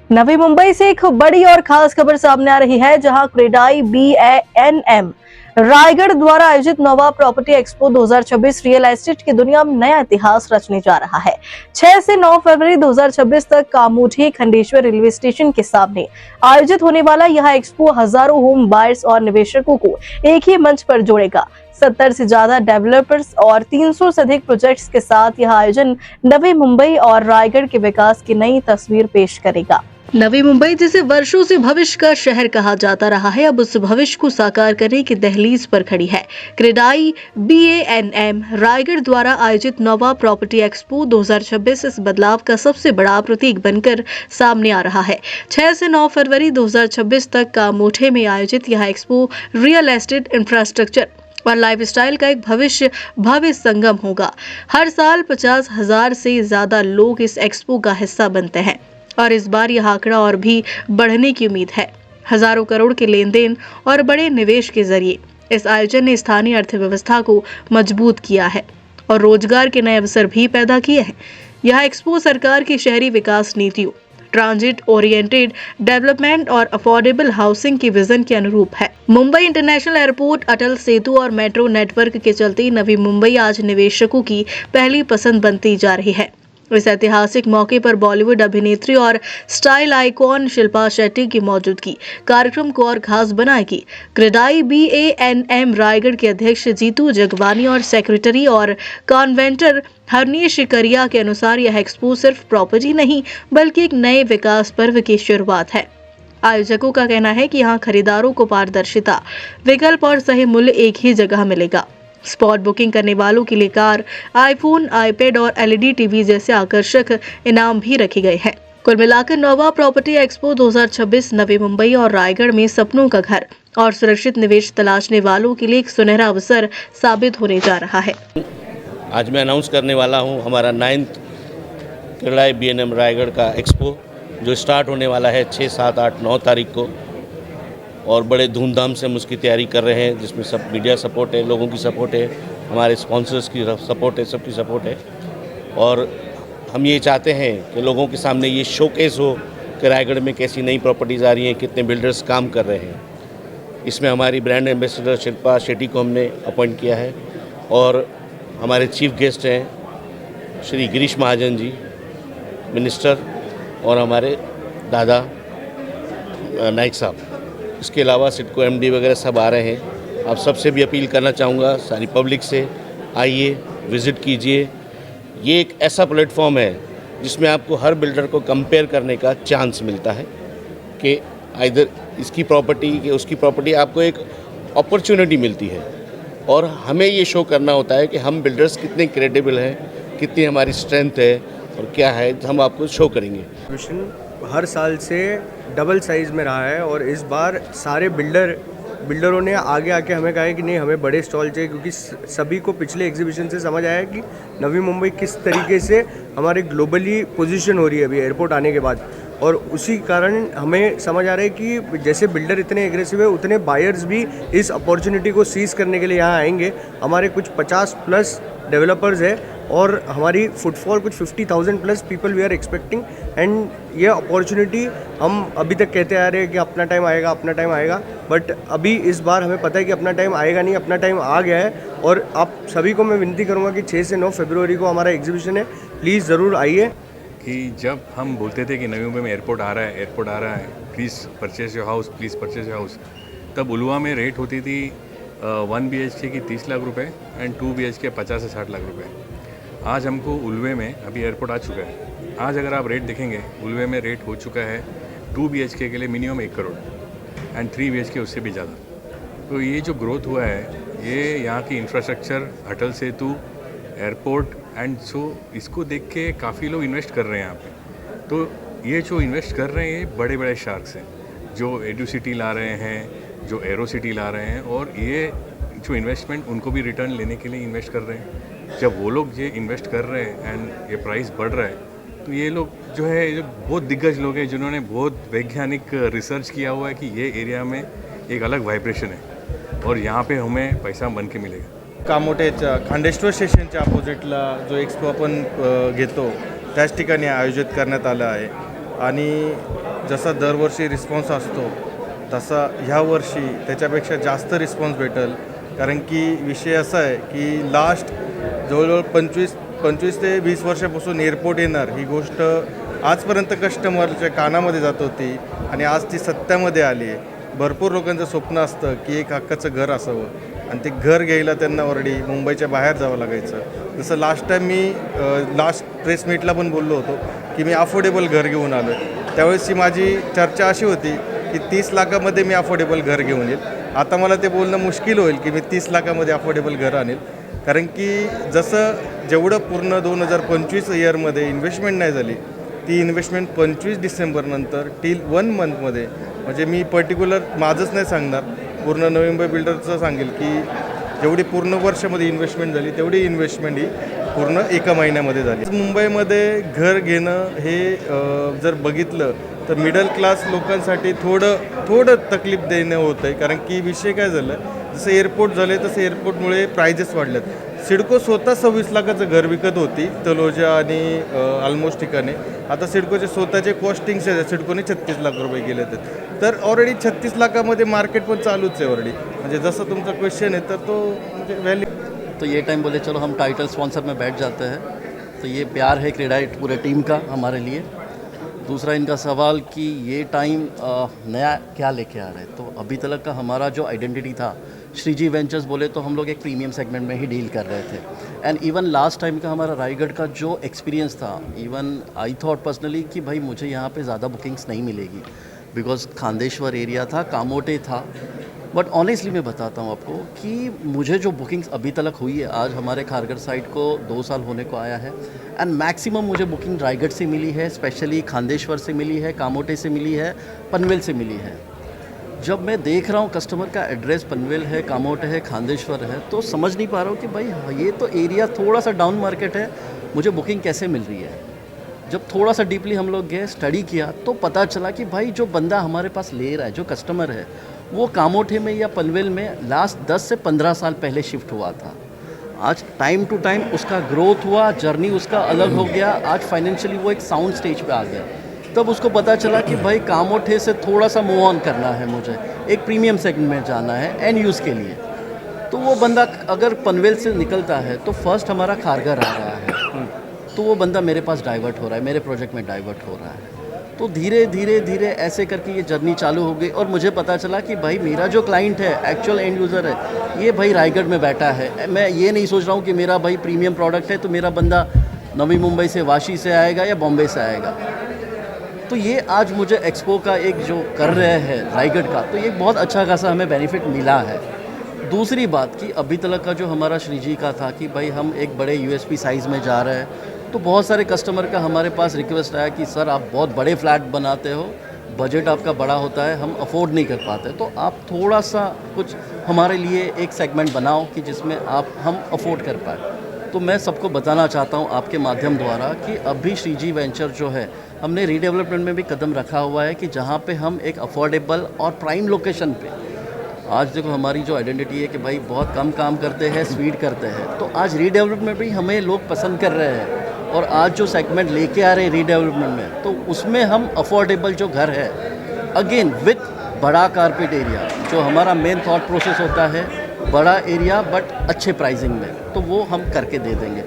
नवी मुंबई से एक बड़ी और खास खबर सामने आ रही है, जहां क्रेडाई BANM रायगढ़ द्वारा आयोजित नोवा प्रॉपर्टी एक्सपो 2026 रियल एस्टेट की दुनिया में नया इतिहास रचने जा रहा है। 6 से 9 फरवरी 2026 तक कामोठी खंडेश्वर रेलवे स्टेशन के सामने आयोजित होने वाला यह एक्सपो हजारों होम बायर्स और निवेशकों को एक ही मंच पर जोड़ेगा। 70 से ज्यादा डेवलपर्स और 300 से अधिक प्रोजेक्ट्स के साथ यह आयोजन नवी मुंबई और रायगढ़ के विकास की नई तस्वीर पेश करेगा। नवी मुंबई, जिसे वर्षों से भविष्य का शहर कहा जाता रहा है, अब उस भविष्य को साकार करने की दहलीज पर खड़ी है। क्रेडाई BANM रायगढ़ द्वारा आयोजित नोवा प्रॉपर्टी एक्सपो 2026 इस बदलाव का सबसे बड़ा प्रतीक बनकर सामने आ रहा है। 6 से 9 फरवरी 2026 तक कामोठे में आयोजित यह एक्सपो रियल एस्टेट, इंफ्रास्ट्रक्चर और लाइफस्टाइल का एक भव्य संगम होगा। हर साल 50,000 से ज्यादा लोग इस एक्सपो का हिस्सा बनते हैं और इस बार यह आंकड़ा और भी बढ़ने की उम्मीद है। हजारों करोड़ के लेन देन और बड़े निवेश के जरिए इस आयोजन ने स्थानीय अर्थव्यवस्था को मजबूत किया है और रोजगार के नए अवसर भी पैदा किए हैं। यह एक्सपो सरकार की शहरी विकास नीतियों, ट्रांजिट ओरिएंटेड डेवलपमेंट और अफोर्डेबल हाउसिंग की विजन के अनुरूप है। मुंबई इंटरनेशनल एयरपोर्ट, अटल सेतु और मेट्रो नेटवर्क के चलते नवी मुंबई आज निवेशकों की पहली पसंद बनती जा रही है। इस ऐतिहासिक मौके पर बॉलीवुड अभिनेत्री और स्टाइल आइकॉन शिल्पा शेट्टी की मौजूदगी कार्यक्रम को और खास बनाएगी। क्रेडाई BANM रायगढ़ के अध्यक्ष जीतू जगवानी और सेक्रेटरी और कॉन्वेंटर हरनीश करिया के अनुसार यह एक्सपो सिर्फ प्रॉपर्टी नहीं, बल्कि एक नए विकास पर्व की शुरुआत है। आयोजकों का कहना है कि यहाँ खरीदारों को पारदर्शिता, विकल्प और सही मूल्य एक ही जगह मिलेगा। स्पॉट बुकिंग करने वालों के लिए कार, आईफोन, आईपैड और LED टीवी जैसे आकर्षक इनाम भी रखे गए हैं। कुल मिलाकर नोवा प्रॉपर्टी एक्सपो 2026 नवी मुंबई और रायगढ़ में सपनों का घर और सुरक्षित निवेश तलाशने वालों के लिए एक सुनहरा अवसर साबित होने जा रहा है। आज मैं अनाउंस करने वाला हूं हमारा 9th क्रेडाई BANM रायगढ़ का एक्सपो, जो स्टार्ट होने वाला है 6, 7, 8, 9 तारीख को, और बड़े धूमधाम से हम उसकी तैयारी कर रहे हैं, जिसमें सब मीडिया सपोर्ट है, लोगों की सपोर्ट है, हमारे स्पॉन्सर्स की सपोर्ट है, सबकी सपोर्ट है। और हम ये चाहते हैं कि लोगों के सामने ये शोकेस हो कि रायगढ़ में कैसी नई प्रॉपर्टीज़ आ रही हैं, कितने बिल्डर्स काम कर रहे हैं। इसमें हमारी ब्रांड एम्बेसडर शिल्पा शेट्टी को हमने अपॉइंट किया है और हमारे चीफ गेस्ट हैं श्री गिरीश महाजन जी, मिनिस्टर, और हमारे दादा नाइक साहब। इसके अलावा सिडको MD वगैरह सब आ रहे हैं। आप सबसे भी अपील करना चाहूँगा, सारी पब्लिक से, आइए, विज़िट कीजिए। ये एक ऐसा प्लेटफॉर्म है जिसमें आपको हर बिल्डर को कंपेयर करने का चांस मिलता है कि इधर इसकी प्रॉपर्टी कि उसकी प्रॉपर्टी, आपको एक अपॉर्चुनिटी मिलती है। और हमें ये शो करना होता है कि हम बिल्डर्स कितने क्रेडिबल हैं, कितनी हमारी स्ट्रेंथ है और क्या है, हम आपको शो करेंगे। हर साल से डबल साइज़ में रहा है और इस बार सारे बिल्डरों ने आगे आके हमें कहा है कि नहीं, हमें बड़े स्टॉल चाहिए, क्योंकि सभी को पिछले एग्जीबिशन से समझ आया कि नवी मुंबई किस तरीके से हमारे ग्लोबली पोजीशन हो रही है अभी एयरपोर्ट आने के बाद। और उसी कारण हमें समझ आ रहा है कि जैसे बिल्डर इतने एग्रेसिव है, उतने बायर्स भी इस अपॉर्चुनिटी को सीज़ करने के लिए यहाँ आएंगे। हमारे कुछ 50+ डेवलपर्स है और हमारी फुटफॉल कुछ 50,000 plus people we are expecting. And ये अपॉर्चुनिटी हम अभी तक कहते आ रहे हैं कि अपना टाइम आएगा, अपना टाइम आएगा, बट अभी इस बार हमें पता है कि अपना टाइम आएगा नहीं, अपना टाइम आ गया है। और आप सभी को मैं विनती करूँगा कि 6 से 9 फरवरी को हमारा एग्जीबिशन है, प्लीज़ ज़रूर आइए। कि जब हम बोलते थे कि नवी मुंबई में एयरपोर्ट आ रहा है, please purchase your house, please purchase your house, तब उलवा में रेट होती थी 1 BHK की 30 लाख रुपए एंड 2 BHK 50 से 60 लाख रुपए। आज हमको उलवे में अभी एयरपोर्ट आ चुका है। आज अगर आप रेट देखेंगे, उलवे में रेट हो चुका है 2 BHK के लिए मिनिमम 1 करोड़ एंड 3 BHK उससे भी ज़्यादा। तो ये जो ग्रोथ हुआ है, ये यहाँ की infrastructure, Atal Setu, airport and so इसको देख के काफ़ी लोग इन्वेस्ट कर रहे हैं यहाँ पे। तो ये जो इन्वेस्ट कर रहे हैं, ये बड़े बड़े शार्क्स हैं जो एडुसिटी ला रहे हैं, जो एरो सिटी ला रहे हैं, और ये जो इन्वेस्टमेंट उनको भी रिटर्न लेने के लिए इन्वेस्ट कर रहे हैं। जब वो लोग ये इन्वेस्ट कर रहे हैं एंड ये प्राइस बढ़ रहा है, तो ये लोग जो है, जो बहुत दिग्गज लोग हैं जिन्होंने बहुत वैज्ञानिक रिसर्च किया हुआ है कि ये एरिया में एक अलग वाइब्रेशन है और यहाँ पे हमें पैसा बन के मिलेगा। कामोठेच्या खांडेश्वर स्टेशनच्या अपोजिटला जो एक्सपो आपण घेतो त्याच ठिकाणी आयोजित करण्यात आला आहे आणि जसा दरवर्षी रिस्पॉन्स असतो तसा ह्या वर्षी त्याच्यापेक्षा जास्त रिस्पॉन्स भेटेल. कारण की विषय असा आहे की लास्ट जवळजवळ 25 ते 20 वर्षापासून एअरपोर्ट येणार ही गोष्ट आजपर्यंत कस्टमरच्या कानामध्ये जात होती आणि आज ती सत्यामध्ये आली आहे. भरपूर लोकांचं स्वप्न असतं की एक हक्काचं घर असावं आणि ते घर घ्यायला त्यांना ऑलरेडी मुंबईच्या बाहेर जावं लागायचं. जसं लास्ट टाईम मी लास्ट प्रेस मीटला पण बोललो होतो की मी अफोर्डेबल घर घेऊन आलो. त्यावेळेसची माझी चर्चा अशी होती की 30 लाखामध्ये मी अफोर्डेबल घर घेऊन येईल. आता मला ते बोलणं मुश्किल होईल की मी 30 लाखामध्ये अफोर्डेबल घर आणेल. कारण की जसं जेवढं पूर्ण 2025 इयरमध्ये इन्व्हेस्टमेंट नाही झाली ती इन्व्हेस्टमेंट 25 डिसेंबरनंतर टिल 1 मंथमध्ये, म्हणजे मी पर्टिक्युलर माझंच नाही सांगणार, पूर्ण नवी मुंबई बिल्डरचं सांगेल की जेवढी पूर्ण वर्षामध्ये इन्व्हेस्टमेंट झाली तेवढी इन्व्हेस्टमेंट ही पूर्ण एका महिन्यामध्ये झाली. मुंबईमध्ये घर घेणं हे जर बघितलं तर मिडल क्लास लोकांसाठी थोडं तकलीफ देणं होतं आहे. कारण की विषय काय झालं, जसं एअरपोर्ट झाले तसं एअरपोर्टमुळे प्रायजेस वाढल्यात. सिडको स्वतः 26 लाखाचं घर विकत होती तलोजा आणि ऑलमोस्ट ठिकाणी. आता सिडकोचे स्वतःचे कॉस्टिंग्स आहेत, सिडकोने 36 लाख रुपये गेले आहेत. तर ऑलरेडी 36 लाखामध्ये मार्केट पण चालूच आहे ऑलरेडी. म्हणजे जसं तुमचा क्वेश्चन आहे तर तो म्हणजे व्हॅल्यू. तो ये टाइम बोले चलो हम टाइटल स्पॉन्सर में बैठ जाते हैं, तो ये प्यार है क्रेडाइट पूरे टीम का हमारे लिए. दूसरा इनका सवाल कि ये टाइम नया क्या लेके आ रहे हैं, तो अभी तक का हमारा जो आइडेंटिटी था, श्रीजी वेंचर्स बोले तो हम लोग एक प्रीमियम सेगमेंट में ही डील कर रहे थे. एंड इवन लास्ट टाइम का हमारा रायगढ़ का जो एक्सपीरियंस था, इवन आई थॉट पर्सनली कि भाई मुझे यहाँ पे ज़्यादा बुकिंग्स नहीं मिलेगी बिकॉज खांदेश्वर एरिया था, कामोटे था. बट ऑनेस्टली मैं बताता हूँ आपको कि मुझे जो बुकिंग्स अभी तक हुई है, आज हमारे खारगर साइड को 2 साल होने को आया है एंड मैक्सिमम मुझे बुकिंग रायगढ़ से मिली है, स्पेशली खांदेश्वर से मिली है, कामोटे से मिली है, पनवेल से मिली है. जब मैं देख रहा हूँ कस्टमर का एड्रेस पनवेल है, कामोटे है, खांदेश्वर है, तो समझ नहीं पा रहा हूँ कि भाई ये तो एरिया थोड़ा सा डाउन मार्केट है, मुझे बुकिंग कैसे मिल रही है. जब थोड़ा सा डीपली हम लोग गए, स्टडी किया, तो पता चला कि भाई जो बंदा हमारे पास ले रहा है, जो कस्टमर है, वो कामोठे में या पनवेल में लास्ट 10 से 15 साल पहले शिफ्ट हुआ था. आज टाइम टू टाइम उसका ग्रोथ हुआ, जर्नी उसका अलग हो गया. आज फाइनेंशियली वो एक साउंड स्टेज पे आ गया. तब उसको पता चला कि भाई कामोठे से थोड़ा सा मूव ऑन करना है, मुझे एक प्रीमियम सेगमेंट में जाना है एंड यूज़ के लिए. तो वो बंदा अगर पनवेल से निकलता है तो फर्स्ट हमारा खारगर आ रहा है, तो वो बंदा मेरे पास डाइवर्ट हो रहा है, मेरे प्रोजेक्ट में डाइवर्ट हो रहा है. तो धीरे धीरे ऐसे करके ये जर्नी चालू हो गई और मुझे पता चला कि भाई मेरा जो क्लाइंट है, एक्चुअल एंड यूज़र है, ये भाई रायगढ़ में बैठा है. मैं ये नहीं सोच रहा हूँ कि मेरा भाई प्रीमियम प्रोडक्ट है तो मेरा बंदा नवी मुंबई से, वाशी से आएगा या बॉम्बे से आएगा. तो ये आज मुझे एक्सपो का एक जो कर रहे हैं रायगढ़ का, तो ये बहुत अच्छा खासा हमें बेनिफिट मिला है. दूसरी बात कि अभी तक का जो हमारा श्रीजी का था कि भाई हम एक बड़े यूएसपी साइज़ में जा रहे हैं, तो बहुत सारे कस्टमर का हमारे पास रिक्वेस्ट आया कि सर आप बहुत बड़े फ्लैट बनाते हो, बजट आपका बड़ा होता है, हम अफोर्ड नहीं कर पाते, तो आप थोड़ा सा कुछ हमारे लिए एक सेगमेंट बनाओ कि जिसमें हम अफोर्ड कर पाए. तो मैं सबको बताना चाहता हूँ आपके माध्यम द्वारा कि अभी श्रीजी वेंचर जो है, हमने रीडेवलपमेंट में भी कदम रखा हुआ है कि जहाँ पे हम एक अफोर्डेबल और प्राइम लोकेशन पे, आज देखो हमारी जो आइडेंटिटी है कि भाई बहुत कम काम करते हैं, स्पीड करते हैं, तो आज रीडेवलपमेंट भी हमें लोग पसंद कर रहे हैं. और आज जो सेगमेंट लेके आ रहे हैं रीडेवलपमेंट में, तो उसमें हम अफोर्डेबल जो घर है, अगेन विथ बड़ा कारपेट एरिया, जो हमारा मेन थॉट प्रोसेस होता है, बड़ा एरिया बट अच्छे प्राइसिंग में, तो वो हम करके दे देंगे.